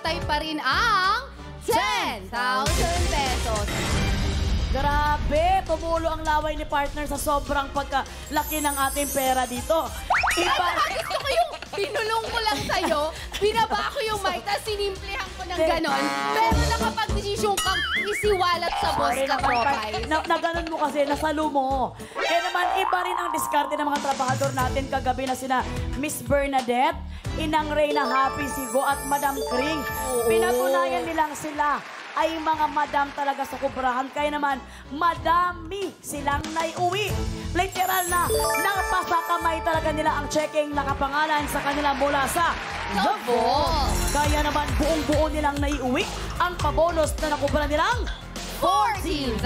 nakahintay pa rin ang 10,000 pesos. Grabe, tumulo ang laway ni partner sa sobrang pagkalaki ng ating pera dito. Gusto ko yung pinulong ko lang sa'yo, binaba ko yung mic, tapos sinimplihan ko ng ganon. Pero nakapag-desisyon kang isiwalat sa boss ka, Tropay. Na ganon mo kasi, nasalo mo. Kaya naman, iba rin ang diskarte ng mga trabahador natin kagabi na sina Miss Bernadette, Inang Reyna Happy Sigo at Madam Kring. Pinatunayan nilang sila ay mga madam talaga sa kubrahan. Kaya naman, madami silang naiuwi. Literal na napasakamay talaga nila ang checking nakapangalan sa kanila mula sa The Vault. Kaya naman, buong-buo nilang naiuwi ang pabonus na nakubra nilang 14,000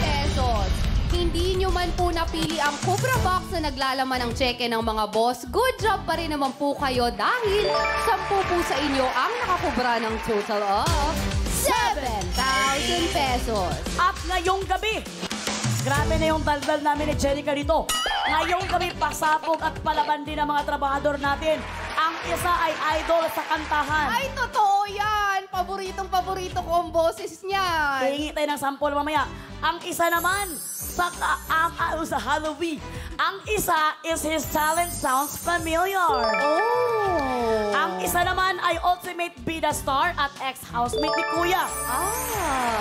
pesos. Hindi nyo man po napili ang Cobra Box na naglalaman ng cheque ng mga boss, good job pa rin naman po kayo dahil 10 po sa inyo ang nakakubra ng total of 7,000 pesos. At ngayong gabi, grabe na yung daldal namin ni Jerica dito. Ngayong gabi, pasabog at palaban din ang mga trabahador natin. Ang isa ay idol sa kantahan. Ay, totoo yan! Paboritong-paborito ko ang boses niyan. Hihingi tayo ng sample mamaya. Ang isa naman, sa Halloween. Ang isa is his talent sounds familiar. Oh! Ang isa naman ay ultimate bida star at ex-housemate ni Kuya.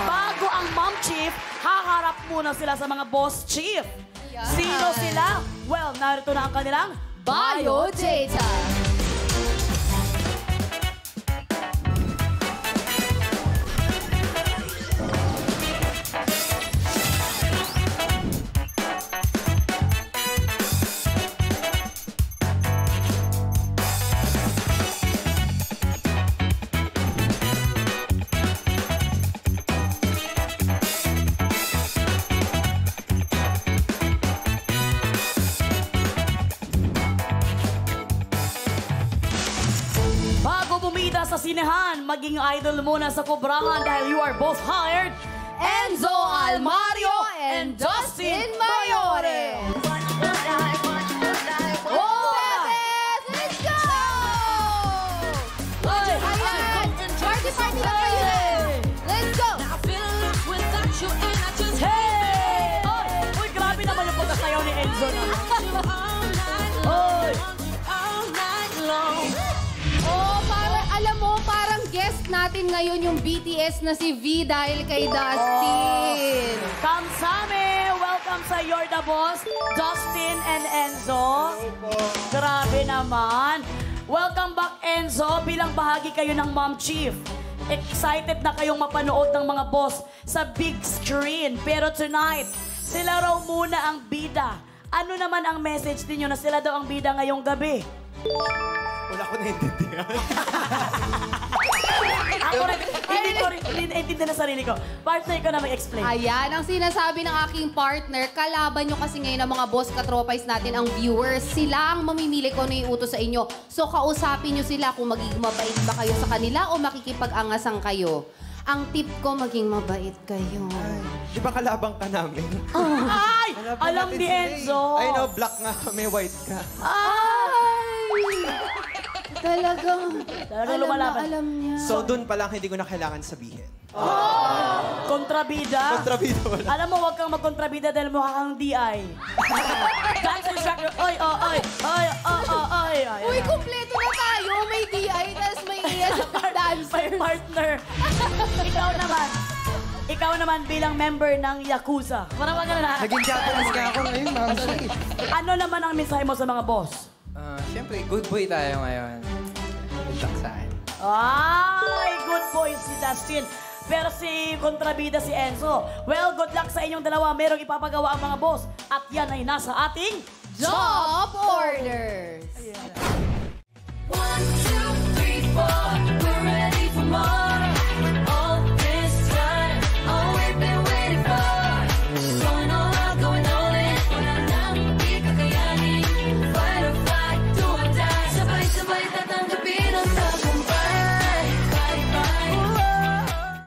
Bago ang mom chief, haharap muna sila sa mga boss chief. Yan. Sino sila? Well, narito na ang kanilang Biodata. sa sinehan, maging idol muna sa kubrahan dahil you are both hired. Enzo Almario and Justin Mayores. Oh, bebes! Let's go! Ayan! Party na kayo! Let's go! Hey! Uy, grabe naman yung pagkasayaw ni Enzo. Uy! Oh, alam mo, parang guest natin ngayon yung BTS na si V dahil kay Dustin. Kamsame! Welcome sa You're the Boss, Dustin and Enzo. Grabe naman. Welcome back, Enzo. Bilang bahagi kayo ng Mom Chief. Excited na kayong mapanood ng mga boss sa big screen. Pero tonight, sila raw muna ang bida. Ano naman ang message ninyo na sila daw ang bida ngayong gabi? Wala ko naiintindihan. Ako rin, hindi ko rin naiintindihan na sarili ko. Partner ko na mag-explain. Ayan, ang sinasabi ng aking partner, kalaban nyo kasi ngayon ang mga boss katropais natin, ang viewers. Sila ang mamimili kung ano yung utos sa inyo. So, kausapin nyo sila kung magiging mabait ba kayo sa kanila o makikipag-angasang kayo. Ang tip ko, maging mabait kayo. Ay, di ba kalabang ka namin? Ay! Alam ni Enzo! Ay, no, black nga kami, white ka. Ay! Talagang lumalaban. alam niya. So, dun pa lang hindi ko na kailangan sabihin. Kontrabida? Kontrabida wala. Alam mo, huwag kang magkontrabida dahil mukha kang DI. Dance instructor, oy, oy, oy, oy, oy. Uy, kumpleto na tayo. May DI, tapos may dancer. May partner. Ikaw naman bilang member ng Yakuza. Maraming ka na. Naging Japanese ka ako ngayon, ma'am. Ano naman ang mensahe mo sa mga boss? Siyempre, good boy tayo ngayon. Good luck sa akin. Ay, good boy si Dustin. Pero si kontrabida si Enzo. Well, good luck sa inyong dalawa. Merong ipapagawa ang mga boss. At yan ay nasa ating Job orders. 1, 2, 3, 4